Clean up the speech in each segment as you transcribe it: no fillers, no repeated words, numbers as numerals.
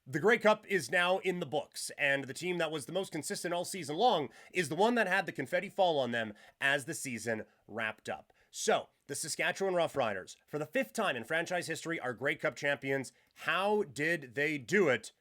The Grey Cup is now in the books, and the team that was the most consistent all season long is the one that had the confetti fall on them as the season wrapped up. So, the Saskatchewan Roughriders, for the 5th time in franchise history, are Grey Cup champions. How did they do it?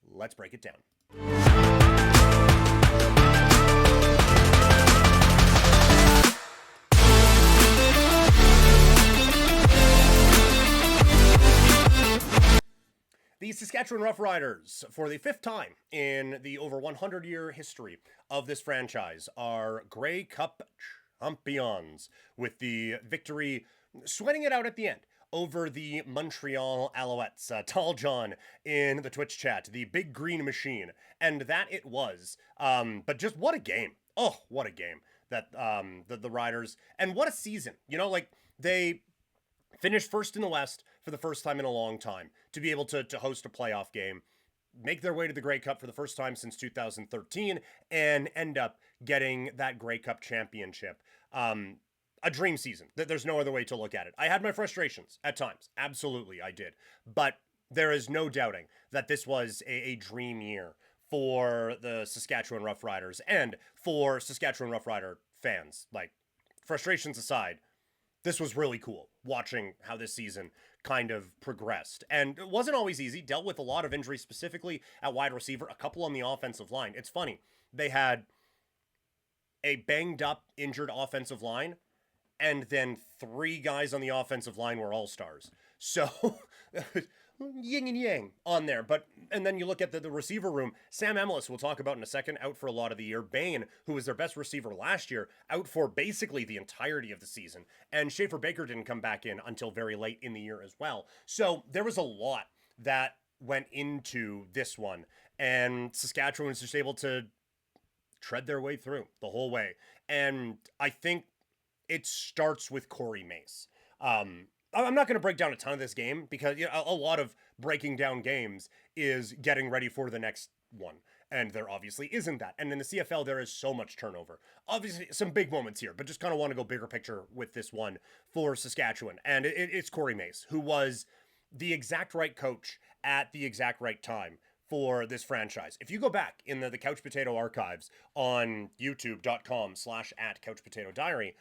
Let's break it down. The Saskatchewan Roughriders, for the 5th time in the over 100-year history of this franchise, are Grey Cup champions, with the victory sweating it out at the end over the Montreal Alouettes. Tall John in the Twitch chat, the big green machine, and that it was. But just what a game. Oh, what a game that the Riders, and what a season. You know, like, they finished first in the West for the first time in a long time, to be able to host a playoff game, make their way to the Grey Cup for the first time since 2013, and end up getting that Grey Cup championship. A dream season. There's no other way to look at it. I had my frustrations at times. Absolutely, I did. But there is no doubting that this was a dream year for the Saskatchewan Roughriders and for Saskatchewan Roughrider fans. Like, frustrations aside, this was really cool, watching how this season kind of progressed. And it wasn't always easy, dealt with a lot of injuries, specifically at wide receiver, a couple on the offensive line. It's funny, they had a banged up, injured offensive line, and then 3 guys on the offensive line were all-stars. So, yin and yang on there. And then you look at the receiver room. Sam Emilus, we'll talk about in a second, out for a lot of the year. Bain, who was their best receiver last year, out for basically the entirety of the season. And Schaefer Baker didn't come back in until very late in the year as well. So there was a lot that went into this one. And Saskatchewan was just able to tread their way through the whole way. And I think it starts with Corey Mace. I'm not going to break down a ton of this game, because a lot of breaking down games is getting ready for the next one. And there obviously isn't that. And in the CFL, there is so much turnover. Obviously, some big moments here, but just kind of want to go bigger picture with this one for Saskatchewan. And it's Corey Mace, who was the exact right coach at the exact right time for this franchise. If you go back in the Couch Potato archives on youtube.com/@CouchPotatoDiary,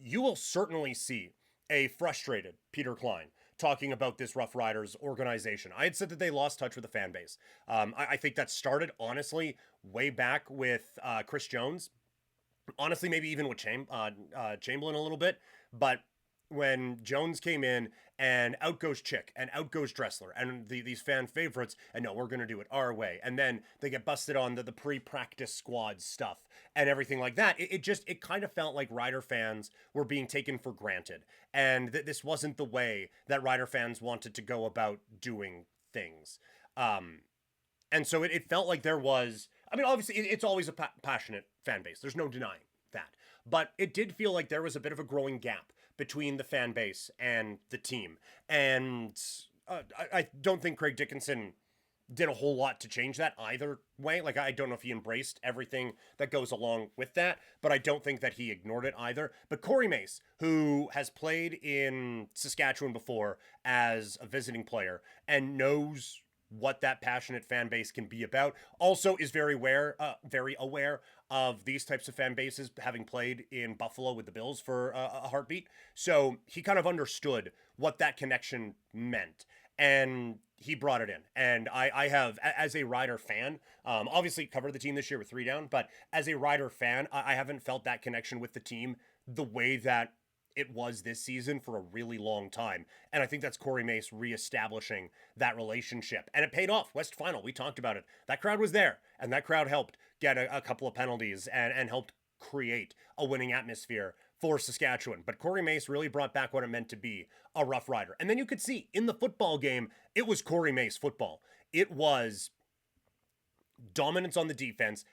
you will certainly see a frustrated Peter Klein talking about this Rough Riders organization. I had said that they lost touch with the fan base. I think that started, honestly, way back with Chris Jones. Honestly, maybe even with Chamberlain a little bit. But when Jones came in, and out goes Chick, and out goes Dressler, and these fan favorites, and no, we're going to do it our way. And then they get busted on the pre-practice squad stuff and everything like that. It kind of felt like Rider fans were being taken for granted. And this wasn't the way that Rider fans wanted to go about doing things. And so it felt like there was, I mean, obviously it's always a passionate fan base. There's no denying that. But it did feel like there was a bit of a growing gap between the fan base and the team. And I don't think Craig Dickinson did a whole lot to change that either way. Like, I don't know if he embraced everything that goes along with that, but I don't think that he ignored it either. But Corey Mace, who has played in Saskatchewan before as a visiting player and knows what that passionate fan base can be about, also is very aware of these types of fan bases, having played in Buffalo with the Bills for a heartbeat. So he kind of understood what that connection meant, and he brought it in. And I have, as a Rider fan, obviously covered the team this year with 3 down, but as a Rider fan, I haven't felt that connection with the team the way that it was this season for a really long time. And I think that's Corey Mace reestablishing that relationship. And it paid off. West Final, we talked about it. That crowd was there, and that crowd helped get a couple of penalties and helped create a winning atmosphere for Saskatchewan. But Corey Mace really brought back what it meant to be a Rough Rider. And then you could see in the football game, it was Corey Mace football. It was dominance on the defense,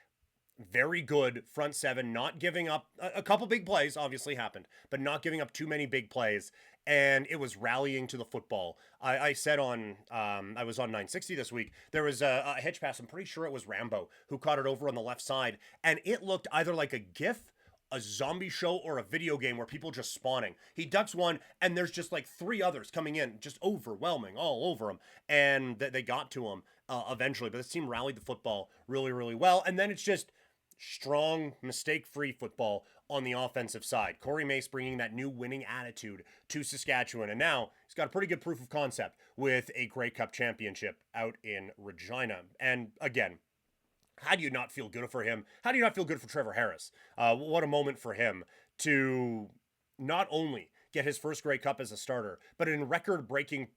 very good front seven, not giving up. A couple big plays obviously happened, but not giving up too many big plays. And it was rallying to the football. I said on, I was on 960 this week, there was a hitch pass. I'm pretty sure it was Rambo who caught it over on the left side. And it looked either like a GIF, a zombie show, or a video game where people just spawning. He ducks one, and there's just like 3 others coming in, just overwhelming all over him. And they got to him. eventually. But this team rallied the football really, really well. And then it's just strong, mistake-free football on the offensive side. Corey Mace bringing that new winning attitude to Saskatchewan. And now he's got a pretty good proof of concept with a Grey Cup championship out in Regina. And again, how do you not feel good for him? How do you not feel good for Trevor Harris? What a moment for him to not only get his first Grey Cup as a starter, but in record-breaking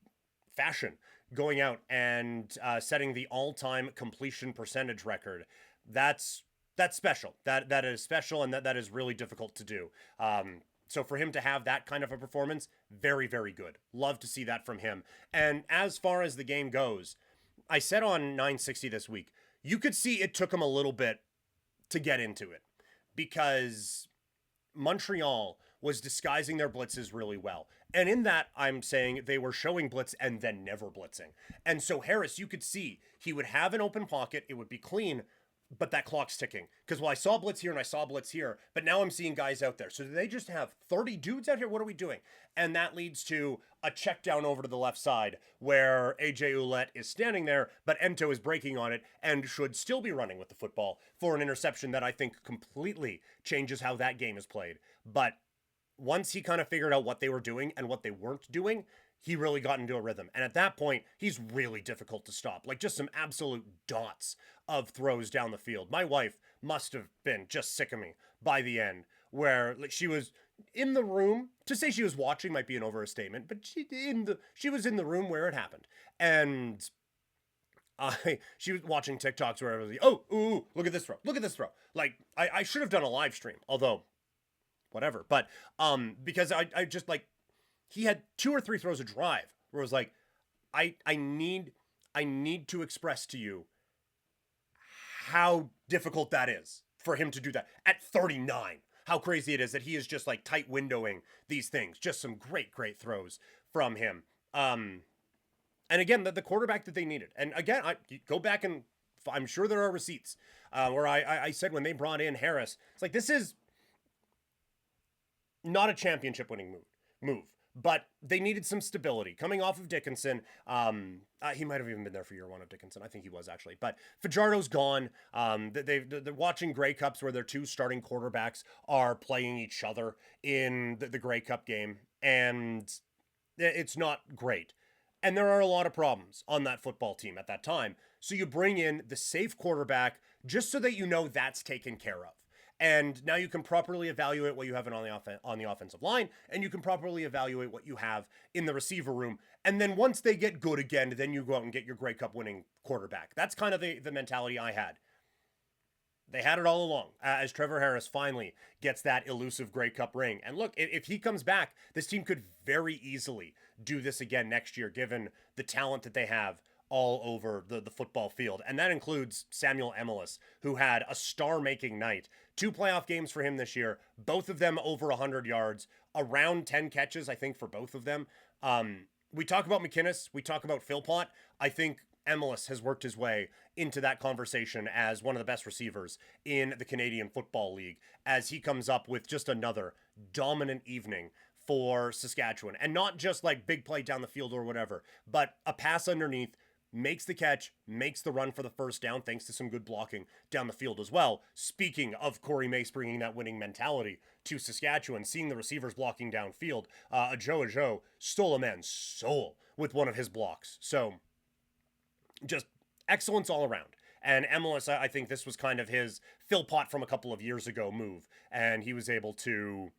fashion, going out and setting the all-time completion percentage record. That's special. That is special, and that is really difficult to do. So for him to have that kind of a performance, very, very good. Love to see that from him. And as far as the game goes, I said on 960 this week, you could see it took him a little bit to get into it because Montreal was disguising their blitzes really well. And in that, I'm saying they were showing blitz and then never blitzing. And so Harris, you could see he would have an open pocket. It would be clean, but that clock's ticking. Because, well, I saw blitz here and I saw blitz here, but now I'm seeing guys out there. So do they just have 30 dudes out here? What are we doing? And that leads to a check down over to the left side where AJ Ouellette is standing there, but Ento is breaking on it and should still be running with the football for an interception that I think completely changes how that game is played. But once he kind of figured out what they were doing and what they weren't doing, he really got into a rhythm. And at that point, he's really difficult to stop. Like just some absolute dots of throws down the field. My wife must have been just sick of me by the end, where like she was in the room. To say she was watching might be an overstatement, but she was in the room where it happened. And she was watching TikToks where I was like, oh, ooh, look at this throw. Look at this throw. Like I should have done a live stream, although whatever. But because I just like, he had 2 or 3 throws a drive where it was like, I need to express to you how difficult that is for him to do that at 39. How crazy it is that he is just like tight windowing these things. Just some great throws from him. And again, the quarterback that they needed. And again, I go back and I'm sure there are receipts where I said when they brought in Harris, it's like, this is not a championship winning move. But they needed some stability. Coming off of Dickinson, he might have even been there for year 1 of Dickinson. I think he was, actually. But Fajardo's gone. They're watching Grey Cups where their 2 starting quarterbacks are playing each other in the Grey Cup game. And it's not great. And there are a lot of problems on that football team at that time. So you bring in the safe quarterback just so that you know that's taken care of. And now you can properly evaluate what you have on the offensive line, and you can properly evaluate what you have in the receiver room. And then once they get good again, then you go out and get your Grey Cup winning quarterback. That's kind of the mentality I had. They had it all along as Trevor Harris finally gets that elusive Grey Cup ring. And look, if he comes back, this team could very easily do this again next year, given the talent that they have all over the football field. And that includes Samuel Emilus, who had a star-making night. 2 playoff games for him this year, both of them over 100 yards, around 10 catches, I think, for both of them. We talk about McInnes, we talk about Philpott. I think Emilus has worked his way into that conversation as one of the best receivers in the Canadian Football League, as he comes up with just another dominant evening for Saskatchewan. And not just like big play down the field or whatever, but a pass underneath, makes the catch, makes the run for the first down, thanks to some good blocking down the field as well. Speaking of Corey Mace bringing that winning mentality to Saskatchewan, seeing the receivers blocking downfield, Ajo stole a man's soul with one of his blocks. So just excellence all around. And Emilus, I think this was kind of his Philpott from a couple of years ago move, and he was able to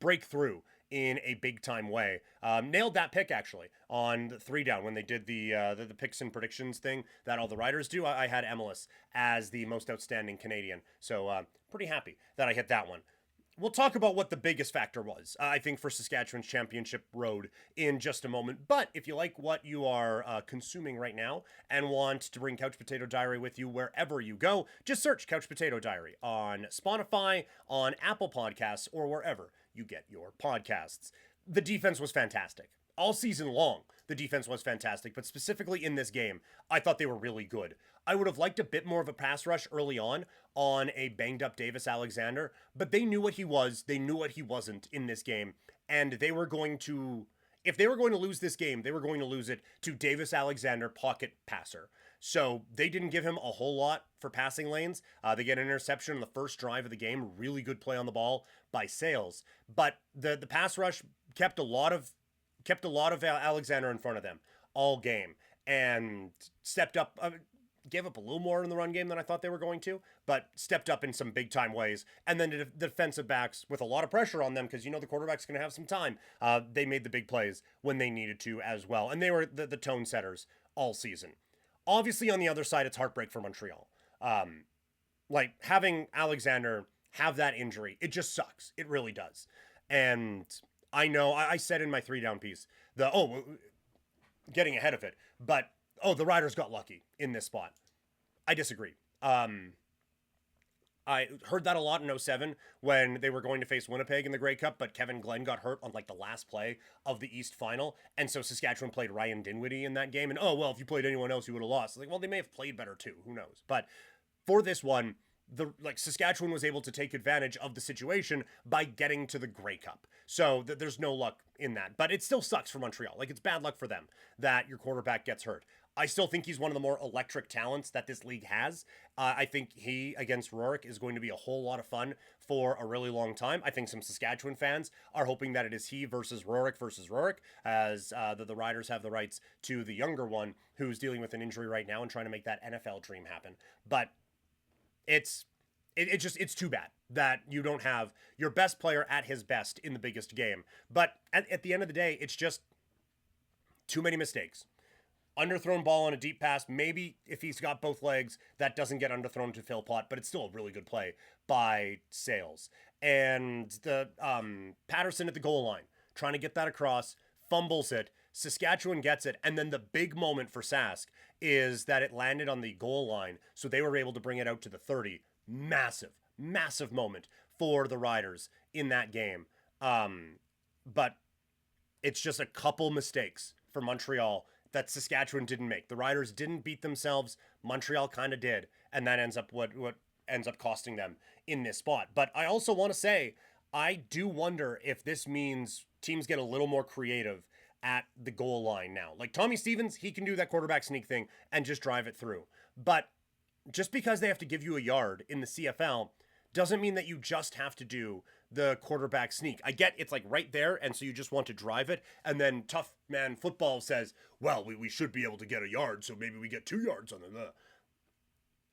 break through in a big time way. Nailed that pick actually on the 3 down when they did the picks and predictions thing that all the writers do. I had Emilus as the most outstanding Canadian, so pretty happy that I hit that one. We'll talk about what the biggest factor was, I think, for Saskatchewan's championship road in just a moment. But if you like what you are consuming right now and want to bring Couch Potato Diary with you wherever you go, just search Couch Potato Diary on Spotify, on Apple Podcasts, or wherever you get your podcasts. The defense was fantastic. All season long, the defense was fantastic, but specifically in this game, I thought they were really good. I would have liked a bit more of a pass rush early on a banged-up Davis Alexander, but they knew what he was, they knew what he wasn't in this game, and they were going to, if they were going to lose this game, they were going to lose it to Davis Alexander, pocket passer. So they didn't give him a whole lot for passing lanes. They get an interception on the first drive of the game. Really good play on the ball by Sales. But the pass rush kept a lot of Alexander in front of them all game and stepped up. Gave up a little more in the run game than I thought they were going to, but stepped up in some big time ways. And then the defensive backs, with a lot of pressure on them, because the quarterback's going to have some time, they made the big plays when they needed to as well. And they were the tone setters all season. Obviously, on the other side, it's heartbreak for Montreal. Like having Alexander have that injury, it just sucks. It really does. And I know I said in my 3-down piece, getting ahead of it, but the Riders got lucky in this spot. I disagree. I heard that a lot in 2007 when they were going to face Winnipeg in the Grey Cup, but Kevin Glenn got hurt on like the last play of the East Final. And so Saskatchewan played Ryan Dinwiddie in that game. And if you played anyone else, you would have lost. Like, well, they may have played better too. Who knows? But for this one, Saskatchewan was able to take advantage of the situation by getting to the Grey Cup. So there's no luck in that. But it still sucks for Montreal. Like, it's bad luck for them that your quarterback gets hurt. I still think he's one of the more electric talents that this league has. I think he against Rourke is going to be a whole lot of fun for a really long time. I think some Saskatchewan fans are hoping that it is he versus Rourke, as the Riders have the rights to the younger one who's dealing with an injury right now and trying to make that NFL dream happen. But it's too bad that you don't have your best player at his best in the biggest game. But at the end of the day, it's just too many mistakes. Underthrown ball on a deep pass. Maybe if he's got both legs, that doesn't get underthrown to Philpott, but it's still a really good play by Sales. And the Patterson at the goal line, trying to get that across, fumbles it. Saskatchewan gets it. And then the big moment for Sask is that it landed on the goal line, so they were able to bring it out to the 30. Massive, massive moment for the Riders in that game. But it's just a couple mistakes for Montreal that Saskatchewan didn't make. The Riders didn't beat themselves. Montreal kind of did. And that ends up what ends up costing them in this spot. But I also want to say, I do wonder if this means teams get a little more creative at the goal line now. Like Tommy Stevens, he can do that quarterback sneak thing and just drive it through. But just because they have to give you a yard in the CFL doesn't mean that you just have to do the quarterback sneak. I get it's like right there, and so you just want to drive it, and then tough man football says, well, we should be able to get a yard, so maybe we get 2 yards on them.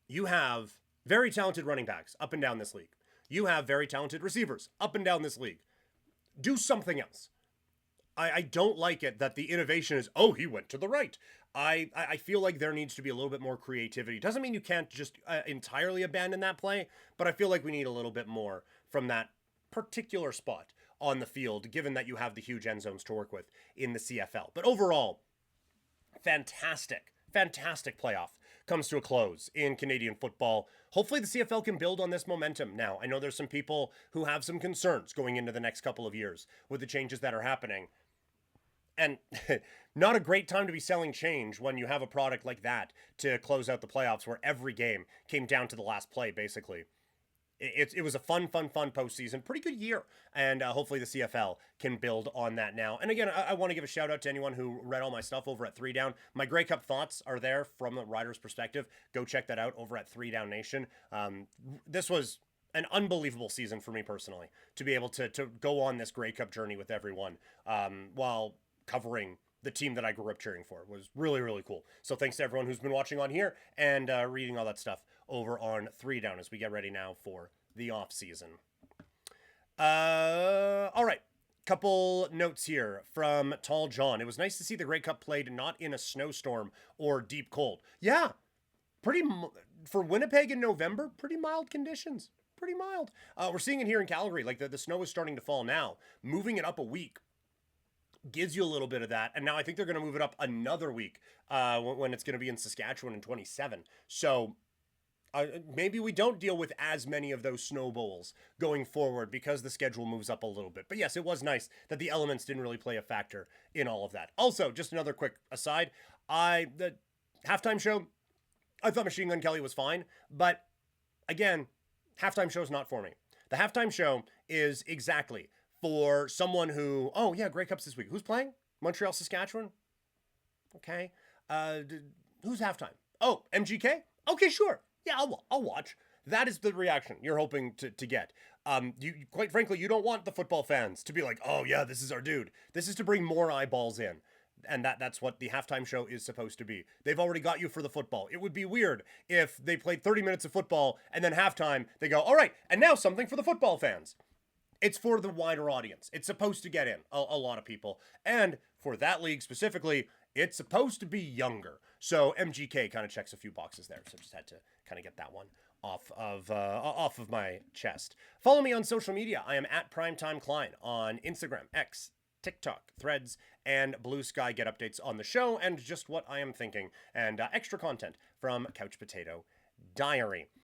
You have very talented running backs up and down this league. You have very talented receivers up and down this league. Do something else. I don't like it that the innovation is, he went to the right. I feel like there needs to be a little bit more creativity. Doesn't mean you can't just entirely abandon that play, but I feel like we need a little bit more from that particular spot on the field, given that you have the huge end zones to work with in the CFL. But overall, fantastic playoff comes to a close in Canadian football. Hopefully the CFL can build on this momentum now. I know there's some people who have some concerns going into the next couple of years with the changes that are happening. And not a great time to be selling change when you have a product like that to close out the playoffs where every game came down to the last play, basically. It was a fun postseason. Pretty good year. And hopefully the CFL can build on that now. And again, I want to give a shout out to anyone who read all my stuff over at 3 Down. My Grey Cup thoughts are there from the Riders' perspective. Go check that out over at 3 Down Nation. This was an unbelievable season for me personally, to be able to go on this Grey Cup journey with everyone while covering the team that I grew up cheering for. It was really, really cool. So thanks to everyone who's been watching on here and reading all that stuff over on 3 Down as we get ready now for the off season. All right. Couple notes here from Tall John. It was nice to see the Grey Cup played not in a snowstorm or deep cold. Yeah, for Winnipeg in November, pretty mild conditions. Pretty mild. We're seeing it here in Calgary. Like the snow is starting to fall now. Moving it up a week gives you a little bit of that. And now I think they're going to move it up another week when it's going to be in Saskatchewan in 27. So maybe we don't deal with as many of those snow bowls going forward because the schedule moves up a little bit. But yes, it was nice that the elements didn't really play a factor in all of that. Also, just another quick aside, the halftime show, I thought Machine Gun Kelly was fine. But again, halftime show's not for me. The halftime show is exactly for someone who, Grey Cup's this week. Who's playing? Montreal, Saskatchewan? Okay. Who's halftime? Oh, MGK? Okay, sure. Yeah, I'll watch. That is the reaction you're hoping to get. You quite frankly, you don't want the football fans to be like, oh yeah, this is our dude. This is to bring more eyeballs in. And that's what the halftime show is supposed to be. They've already got you for the football. It would be weird if they played 30 minutes of football and then halftime they go, all right, and now something for the football fans. It's for the wider audience. It's supposed to get in a lot of people. And for that league specifically, it's supposed to be younger. So MGK kind of checks a few boxes there. So just had to kind of get that one off of my chest. Follow me on social media. I am at Primetime Klein on Instagram, X, TikTok, Threads, and Blue Sky. Get updates on the show and just what I am thinking, and extra content from Couch Potato Diary.